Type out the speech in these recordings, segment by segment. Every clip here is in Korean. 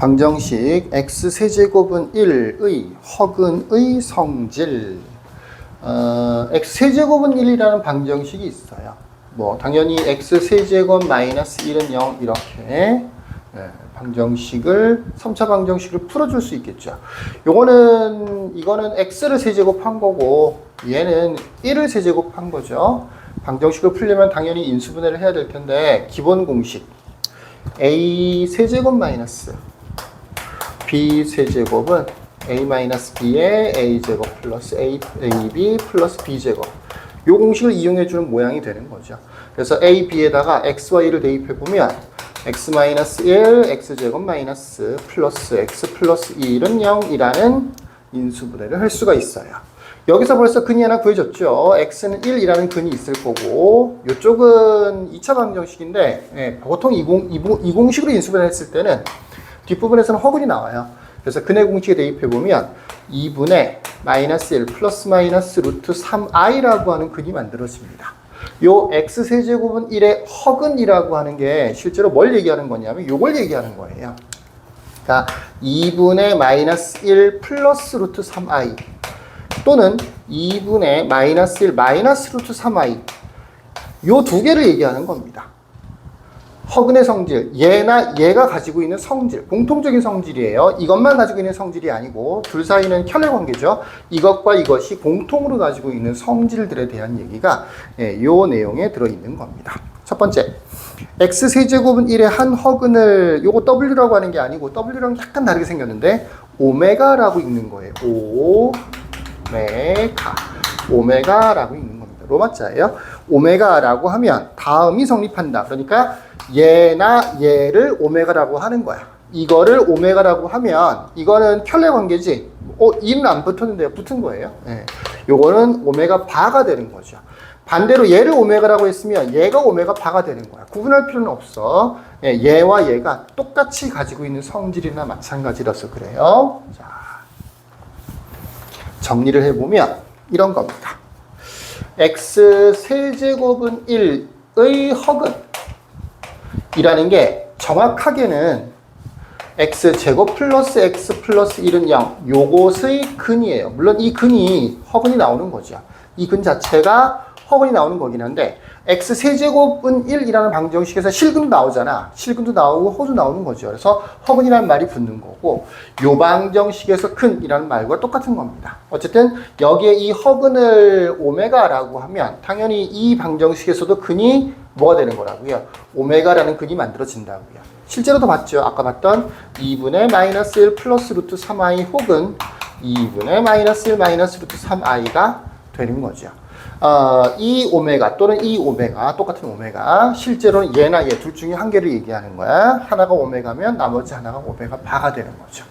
방정식 x세제곱은 1의 허근의 성질. x세제곱은 1이라는 방정식이 있어요. 뭐 당연히 x세제곱 마이너스 1은 0 이렇게 방정식을 3차 방정식을 풀어줄 수 있겠죠. 이거는 x를 세제곱한 거고 얘는 1을 세제곱한 거죠. 방정식을 풀려면 당연히 인수분해를 해야 될 텐데 기본 공식 a 세제곱 마이너스 b 세제곱은 a-b에 a제곱 플러스 ab 플러스 b제곱 요 공식을 이용해 주는 모양이 되는 거죠. 그래서 a, b에다가 x와 1을 대입해 보면 x-1 x제곱 마이너스 플러스 x 플러스 1은 0이라는 인수분해를 할 수가 있어요. 여기서 벌써 근이 하나 구해졌죠. x는 1이라는 근이 있을 거고 이쪽은 2차 방정식인데 보통 이 공식으로 인수분해 했을 때는 뒷부분에서는 허근이 나와요. 그래서 근의 공식에 대입해보면 2분의 마이너스 1 플러스 마이너스 루트 3i라고 하는 근이 만들어집니다. 요 x세제곱은 1의 허근이라고 하는 게 실제로 뭘 얘기하는 거냐면 요걸 얘기하는 거예요. 그러니까 2분의 마이너스 1 플러스 루트 3i 또는 2분의 마이너스 1 마이너스 루트 3i 요 두 개를 얘기하는 겁니다. 허근의 성질, 얘나 얘가 가지고 있는 성질, 공통적인 성질이에요. 이것만 가지고 있는 성질이 아니고 둘 사이는 혈례관계죠. 이것과 이것이 공통으로 가지고 있는 성질들에 대한 얘기가 요 내용에 들어있는 겁니다. 첫 번째, x세제곱은 1의 한 허근을 요거 w라고 하는 게 아니고 w랑 약간 다르게 생겼는데 오메가라고 읽는 거예요. 오메가라고 읽는 겁니다. 로마자예요. 오메가라고 하면 다음이 성립한다. 그러니까 얘나 얘를 오메가라고 하는 거야. 이거를 오메가라고 하면 이거는 켤레 관계지. 이는 안 붙었는데요. 붙은 거예요. 요거는 오메가 바가 되는 거죠. 반대로 얘를 오메가라고 했으면 얘가 오메가 바가 되는 거야. 구분할 필요는 없어. 얘와 얘가 똑같이 가지고 있는 성질이나 마찬가지라서 그래요. 자, 정리를 해보면 이런 겁니다. x세제곱은 1의 허근 이라는 게 정확하게는 x제곱 플러스 x 플러스 1은 0 요것의 근이에요. 물론 이 근이 허근이 나오는 거죠. 이 근 자체가 허근이 나오는 거긴 한데 x세제곱은 1이라는 방정식에서 실근도 나오잖아. 실근도 나오고 허도 나오는 거죠. 그래서 허근이라는 말이 붙는 거고 요 방정식에서 근이라는 말과 똑같은 겁니다. 어쨌든 여기에 이 허근을 오메가라고 하면 당연히 이 방정식에서도 근이 뭐가 되는 거라고요? 오메가라는 근이 만들어진다고요. 실제로도 봤죠. 아까 봤던 2분의 마이너스 1 플러스 루트 3i 혹은 2분의 마이너스 1 마이너스 루트 3i가 되는 거죠. 이 오메가 또는 이 오메가 똑같은 오메가 실제로는 얘나 얘 둘 중에 한 개를 얘기하는 거야. 하나가 오메가면 나머지 하나가 오메가 바가 되는 거죠.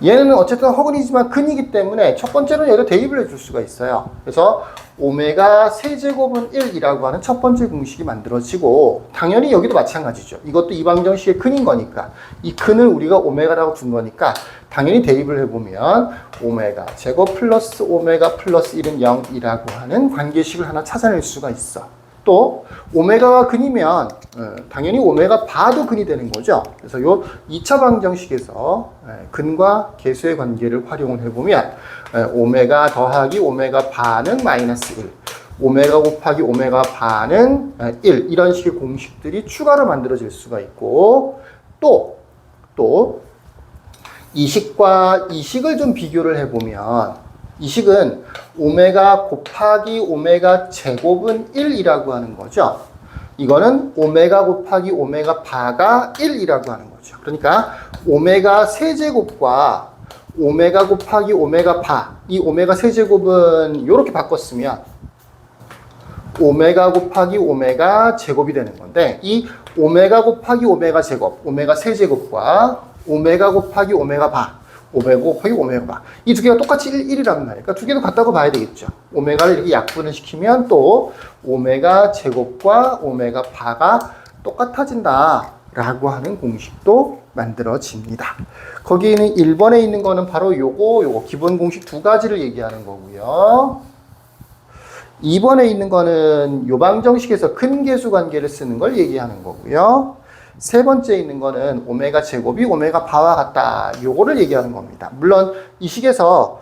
얘는 어쨌든 허근이지만 근이기 때문에 첫 번째로는 여기다 대입을 해줄 수가 있어요. 그래서 오메가 세제곱은 1이라고 하는 첫 번째 공식이 만들어지고 당연히 여기도 마찬가지죠. 이것도 이 방정식의 근인 거니까 이 근을 우리가 오메가라고 준 거니까 당연히 대입을 해보면 오메가 제곱 플러스 오메가 플러스 1은 0이라고 하는 관계식을 하나 찾아낼 수가 있어. 또 오메가가 근이면 당연히 오메가 바도 근이 되는 거죠. 그래서 요 2차 방정식에서 근과 계수의 관계를 활용을 해보면 오메가 더하기 오메가 바는 마이너스 1 오메가 곱하기 오메가 바는 1 이런 식의 공식들이 추가로 만들어질 수가 있고 또 이 식과 이 식을 좀 비교를 해보면 이 식은 오메가 곱하기 오메가 제곱은 1이라고 하는 거죠. 이거는 오메가 곱하기 오메가 바가 1이라고 하는 거죠. 그러니까 오메가 세제곱과 오메가 곱하기 오메가 바, 이 오메가 세제곱은 이렇게 바꿨으면 오메가 곱하기 오메가 제곱이 되는 건데 이 오메가 곱하기 오메가 제곱, 오메가 세제곱과 오메가 곱하기 오메가 바 오메가 곱하기 오메가 바. 이 두 개가 똑같이 1이라는 말이니까 두 개도 같다고 봐야 되겠죠. 오메가를 이렇게 약분을 시키면 또 오메가 제곱과 오메가 바가 똑같아진다 라고 하는 공식도 만들어집니다. 거기에는 1번에 있는 거는 바로 요거 기본 공식 두 가지를 얘기하는 거고요. 2번에 있는 거는 요 방정식에서 근계수 관계를 쓰는 걸 얘기하는 거고요. 세 번째 있는 거는 오메가 제곱이 오메가 바와 같다. 요거를 얘기하는 겁니다. 물론 이 식에서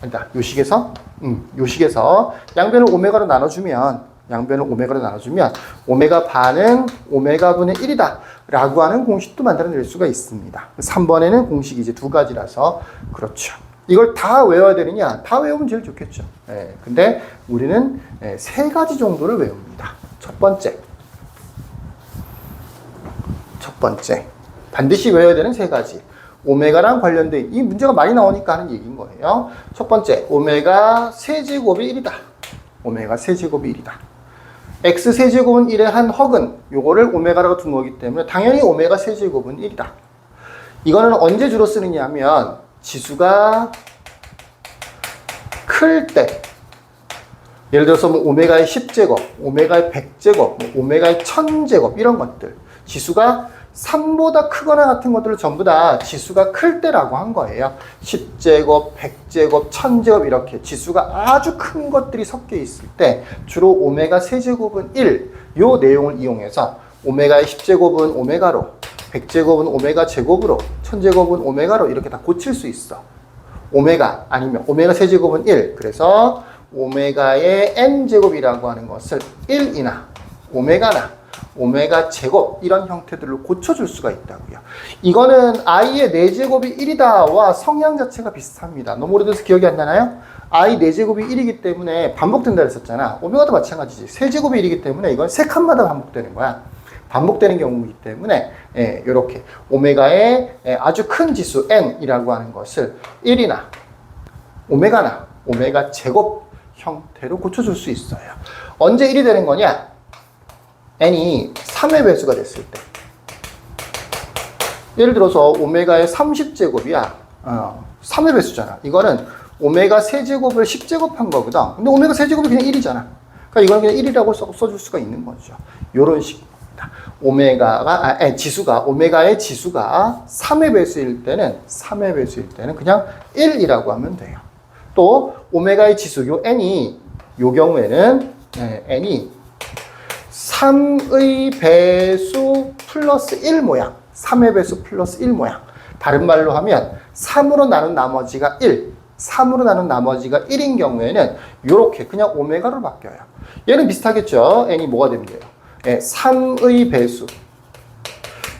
아니다. 요 식에서 양변을 오메가로 나눠주면 오메가 바는 오메가 분의 1이다 라고 하는 공식도 만들어낼 수가 있습니다. 3번에는 공식이 이제 두 가지라서 그렇죠. 이걸 다 외워야 되느냐? 다 외우면 제일 좋겠죠. 근데 우리는 세 가지 정도를 외웁니다. 첫 번째 반드시 외워야 되는 세 가지. 오메가랑 관련된 이 문제가 많이 나오니까 하는 얘기인 거예요. 첫 번째, 오메가 세제곱이 1이다. 오메가 세제곱이 1이다. x 세제곱은 1의 한 헉은 요거를 오메가라고 둔 거기 때문에 당연히 오메가 세제곱은 1이다. 이거는 언제 주로 쓰느냐 하면 지수가 클 때, 예를 들어서 뭐 오메가의 10제곱, 오메가의 100제곱, 오메가의 1000제곱 이런 것들, 지수가 3보다 크거나 같은 것들을 전부 다 지수가 클 때라고 한 거예요. 10제곱, 100제곱, 1000제곱 이렇게 지수가 아주 큰 것들이 섞여 있을 때 주로 오메가 세제곱은 1, 요 내용을 이용해서 오메가의 10제곱은 오메가로, 100제곱은 오메가 제곱으로, 1000제곱은 오메가로 이렇게 다 고칠 수 있어. 오메가 아니면 오메가 세제곱은 1, 그래서 오메가의 n제곱이라고 하는 것을 1이나 오메가나 오메가 제곱 이런 형태들로 고쳐줄 수가 있다고요. 이거는 i의 4제곱이 1이다와 성향 자체가 비슷합니다. 너무 오래돼서 기억이 안 나나요? i 4제곱이 1이기 때문에 반복된다 그랬었잖아. 오메가도 마찬가지지. 세제곱이 1이기 때문에 이건 세 칸마다 반복되는 거야. 반복되는 경우이기 때문에 이렇게 오메가의 아주 큰 지수 n이라고 하는 것을 1이나 오메가나 오메가 제곱 형태로 고쳐줄 수 있어요. 언제 1이 되는 거냐? n이 3의 배수가 됐을 때. 예를 들어서 오메가의 30제곱이야. 3의 배수잖아. 이거는 오메가 세제곱을 10제곱한 거거든. 근데 오메가 세제곱이 그냥 1이잖아. 그러니까 이거는 그냥 1이라고 써줄 수가 있는 거죠. 요런 식입니다. 오메가의 지수가 3의 배수일 때는 그냥 1이라고 하면 돼요. 또 오메가의 지수 요 n이 요 경우에는 n이 3의 배수 플러스 1 모양, 3의 배수 플러스 1 모양. 다른 말로 하면 3으로 나눈 나머지가 1, 3으로 나눈 나머지가 1인 경우에는 이렇게 그냥 오메가로 바뀌어요. 얘는 비슷하겠죠? n이 뭐가 되면 돼요? 3의 배수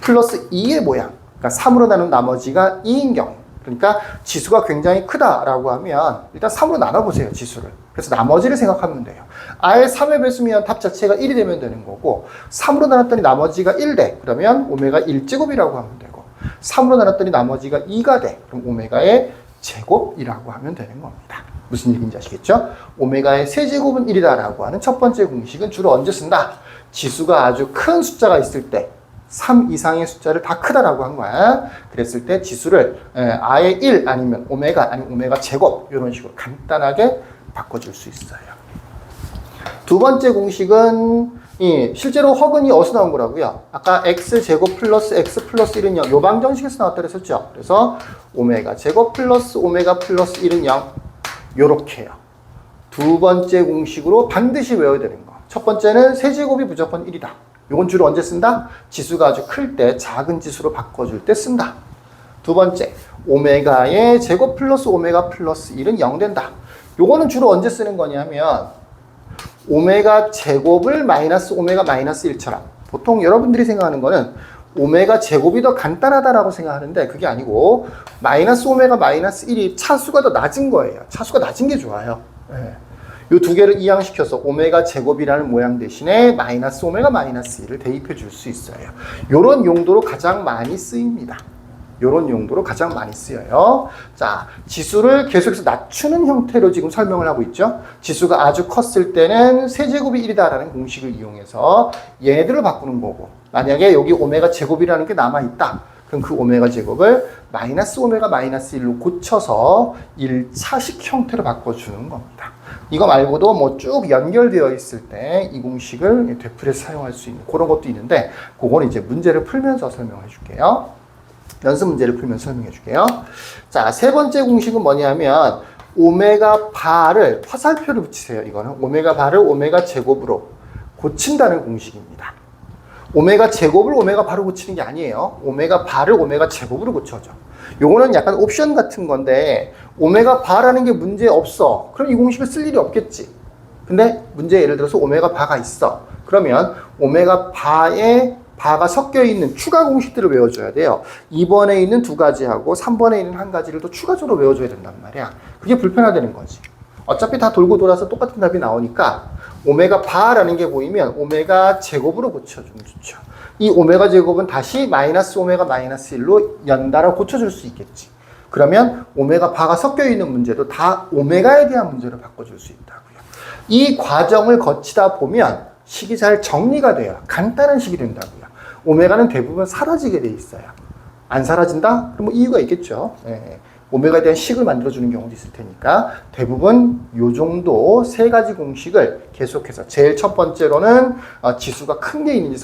플러스 2의 모양. 그러니까 3으로 나눈 나머지가 2인 경우. 그러니까 지수가 굉장히 크다라고 하면 일단 3으로 나눠보세요, 지수를. 그래서 나머지를 생각하면 돼요. 아예 3의 배수면 답 자체가 1이 되면 되는 거고 3으로 나눴더니 나머지가 1돼. 그러면 오메가 1제곱이라고 하면 되고 3으로 나눴더니 나머지가 2가 돼. 그럼 오메가의 제곱이라고 하면 되는 겁니다. 무슨 얘기인지 아시겠죠? 오메가의 세제곱은 1이다라고 하는 첫 번째 공식은 주로 언제 쓴다? 지수가 아주 큰 숫자가 있을 때 3 이상의 숫자를 다 크다라고 한 거야. 그랬을 때 지수를 아예 1 아니면 오메가 아니면 오메가 제곱 이런 식으로 간단하게 바꿔줄 수 있어요. 두 번째 공식은 실제로 허근이 어디서 나온 거라고요? 아까 x제곱 플러스 x 플러스 1은 0 요 방정식에서 나왔다 그랬었죠. 그래서 오메가 제곱 플러스 오메가 플러스 1은 0 요렇게요. 두 번째 공식으로 반드시 외워야 되는 거. 첫 번째는 세제곱이 무조건 1이다. 요건 주로 언제 쓴다? 지수가 아주 클 때 작은 지수로 바꿔줄 때 쓴다. 두 번째, 오메가의 제곱 플러스 오메가 플러스 1은 0 된다. 요거는 주로 언제 쓰는 거냐면 오메가 제곱을 마이너스 오메가 마이너스 1처럼 보통 여러분들이 생각하는 거는 오메가 제곱이 더 간단하다라고 생각하는데 그게 아니고 마이너스 오메가 마이너스 1이 차수가 더 낮은 거예요. 차수가 낮은 게 좋아요. 이 두 개를 이항시켜서 오메가 제곱이라는 모양 대신에 마이너스 오메가 마이너스 1을 대입해 줄 수 있어요. 요런 용도로 가장 많이 쓰입니다. 요런 용도로 가장 많이 쓰여요. 자, 지수를 계속해서 낮추는 형태로 지금 설명을 하고 있죠. 지수가 아주 컸을 때는 세제곱이 1이다라는 공식을 이용해서 얘네들을 바꾸는 거고 만약에 여기 오메가 제곱이라는 게 남아있다. 그럼 그 오메가 제곱을 마이너스 오메가 마이너스 1로 고쳐서 1차식 형태로 바꿔주는 겁니다. 이거 말고도 뭐 쭉 연결되어 있을 때 이 공식을 되풀이해서 사용할 수 있는 그런 것도 있는데 그건 이제 문제를 풀면서 설명해 줄게요. 연습 문제를 풀면서 설명해 줄게요. 자, 세 번째 공식은 뭐냐면 오메가 바를 화살표를 붙이세요. 이거는 오메가 바를 오메가 제곱으로 고친다는 공식입니다. 오메가 제곱을 오메가 바로 고치는 게 아니에요. 오메가 바를 오메가 제곱으로 고쳐줘. 요거는 약간 옵션 같은 건데 오메가 바라는 게 문제 없어. 그럼 이 공식을 쓸 일이 없겠지. 근데 문제 예를 들어서 오메가 바가 있어. 그러면 오메가 바에 바가 섞여 있는 추가 공식들을 외워줘야 돼요. 2번에 있는 두 가지하고 3번에 있는 한 가지를 또 추가적으로 외워줘야 된단 말이야. 그게 불편하다는 거지. 어차피 다 돌고 돌아서 똑같은 답이 나오니까 오메가 바라는 게 보이면 오메가 제곱으로 고쳐주면 좋죠. 이 오메가 제곱은 다시 마이너스 오메가 마이너스 1로 연달아 고쳐줄 수 있겠지. 그러면 오메가 바가 섞여 있는 문제도 다 오메가에 대한 문제로 바꿔줄 수 있다고요. 이 과정을 거치다 보면 식이 잘 정리가 돼요. 간단한 식이 된다고요. 오메가는 대부분 사라지게 돼 있어요. 안 사라진다? 그럼 뭐 이유가 있겠죠. 예. 오메가에 대한 식을 만들어주는 경우도 있을 테니까 대부분 요 정도 세 가지 공식을 계속해서 제일 첫 번째로는 지수가 큰 게 있는지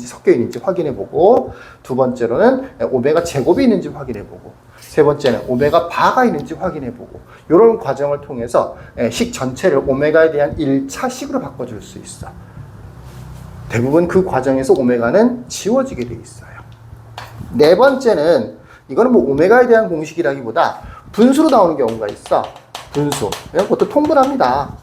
섞여 있는지 확인해보고, 두 번째로는 오메가 제곱이 있는지 확인해보고, 세 번째는 오메가 바가 있는지 확인해보고, 이런 과정을 통해서 식 전체를 오메가에 대한 1차 식으로 바꿔줄 수 있어. 대부분 그 과정에서 오메가는 지워지게 돼 있어요. 네 번째는 이거는 뭐 오메가에 대한 공식이라기보다 분수로 나오는 경우가 있어. 분수. 그것도 통분합니다.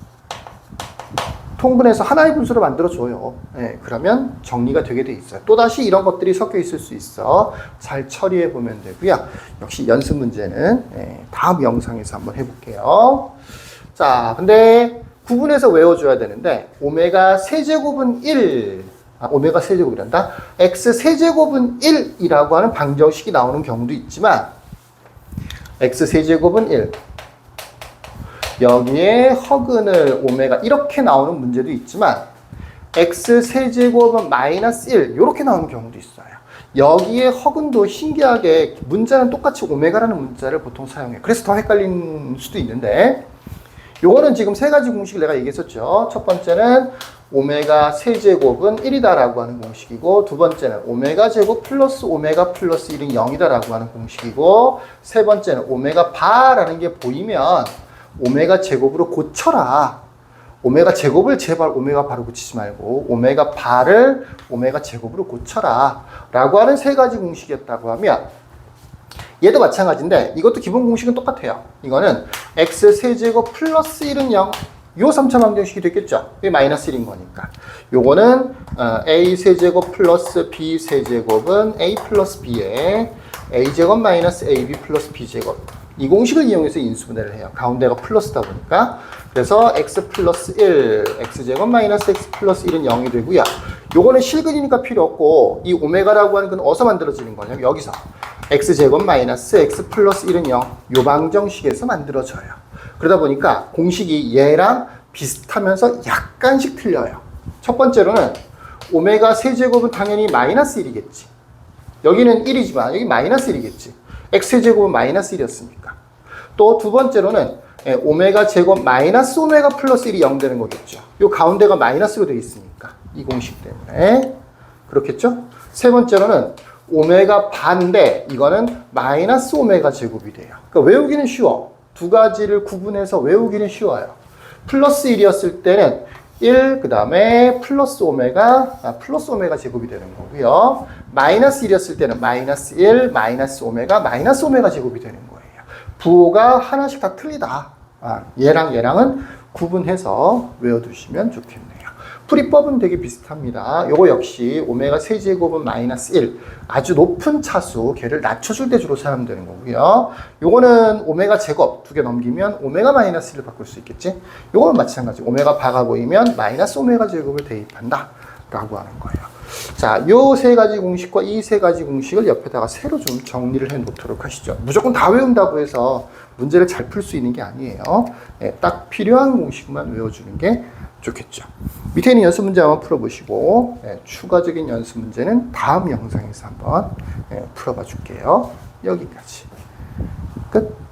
통분해서 하나의 분수로 만들어줘요. 네, 그러면 정리가 되게 돼 있어요. 또다시 이런 것들이 섞여 있을 수 있어. 잘 처리해 보면 되고요. 역시 연습 문제는 다음 영상에서 한번 해볼게요. 자, 근데 구분해서 외워줘야 되는데 오메가 세제곱은 1. 오메가 세제곱이란다. x 세제곱은 1이라고 하는 방정식이 나오는 경우도 있지만 x 세제곱은 1. 여기에 허근을 오메가 이렇게 나오는 문제도 있지만 x 세제곱은 마이너스 1 이렇게 나오는 경우도 있어요. 여기에 허근도 신기하게 문자는 똑같이 오메가라는 문자를 보통 사용해요. 그래서 더 헷갈린 수도 있는데 요거는 지금 세 가지 공식을 내가 얘기했었죠. 첫 번째는 오메가 세제곱은 1이다라고 하는 공식이고, 두 번째는 오메가 제곱 플러스 오메가 플러스 1은 0이다라고 하는 공식이고, 세 번째는 오메가 바라는 게 보이면 오메가 제곱으로 고쳐라. 오메가 제곱을 제발 오메가 바로 고치지 말고 오메가 바를 오메가 제곱으로 고쳐라 라고 하는 세 가지 공식이었다고 하면, 얘도 마찬가지인데 이것도 기본 공식은 똑같아요. 이거는 x 세제곱 플러스 1은 0, 요 3차 방정식이 됐겠죠. 이게 마이너스 1인 거니까. 요거는 a 세제곱 플러스 b 세제곱은 a 플러스 b에 a 제곱 마이너스 ab 플러스 b 제곱, 이 공식을 이용해서 인수분해를 해요. 가운데가 플러스다 보니까. 그래서 x 플러스 1, x제곱 마이너스 x 플러스 1은 0이 되고요. 요거는 실근이니까 필요 없고, 이 오메가라고 하는 건 어디서 만들어지는 거냐면 여기서 x제곱 마이너스 x 플러스 1은 0, 요 방정식에서 만들어져요. 그러다 보니까 공식이 얘랑 비슷하면서 약간씩 틀려요. 첫 번째로는 오메가 세제곱은 당연히 마이너스 1이겠지. 여기는 1이지만 여기 마이너스 1이겠지. x제곱은 마이너스 1이었으니까. 또 두 번째로는 오메가 제곱 마이너스 오메가 플러스 1이 0 되는 거겠죠. 요 가운데가 마이너스로 되어 있으니까 이 공식 때문에 그렇겠죠. 세 번째로는 오메가 반인데 이거는 마이너스 오메가 제곱이 돼요. 그러니까 외우기는 쉬워. 두 가지를 구분해서 외우기는 쉬워요. 플러스 1이었을 때는 1, 그 다음에 플러스 오메가 제곱이 되는 거고요. 마이너스 1이었을 때는 마이너스 1, 마이너스 오메가 제곱이 되는 거예요. 부호가 하나씩 다 틀리다. 얘랑 얘랑은 구분해서 외워두시면 좋겠네요. 풀이법은 되게 비슷합니다. 요거 역시 오메가 세제곱은 마이너스 1, 아주 높은 차수, 걔를 낮춰줄 때 주로 사용되는 되는 거고요. 요거는 오메가 제곱 두 개 넘기면 오메가 마이너스 1을 바꿀 수 있겠지. 요거는 마찬가지. 오메가 바가 보이면 마이너스 오메가 제곱을 대입한다 라고 하는 거예요. 자, 요 세 가지 공식과 이 세 가지 공식을 옆에다가 새로 좀 정리를 해 놓도록 하시죠. 무조건 다 외운다고 해서 문제를 잘 풀 수 있는 게 아니에요. 딱 필요한 공식만 외워주는 게 좋겠죠. 밑에 있는 연습 문제 한번 풀어보시고 추가적인 연습 문제는 다음 영상에서 한번 풀어봐 줄게요. 여기까지. 끝.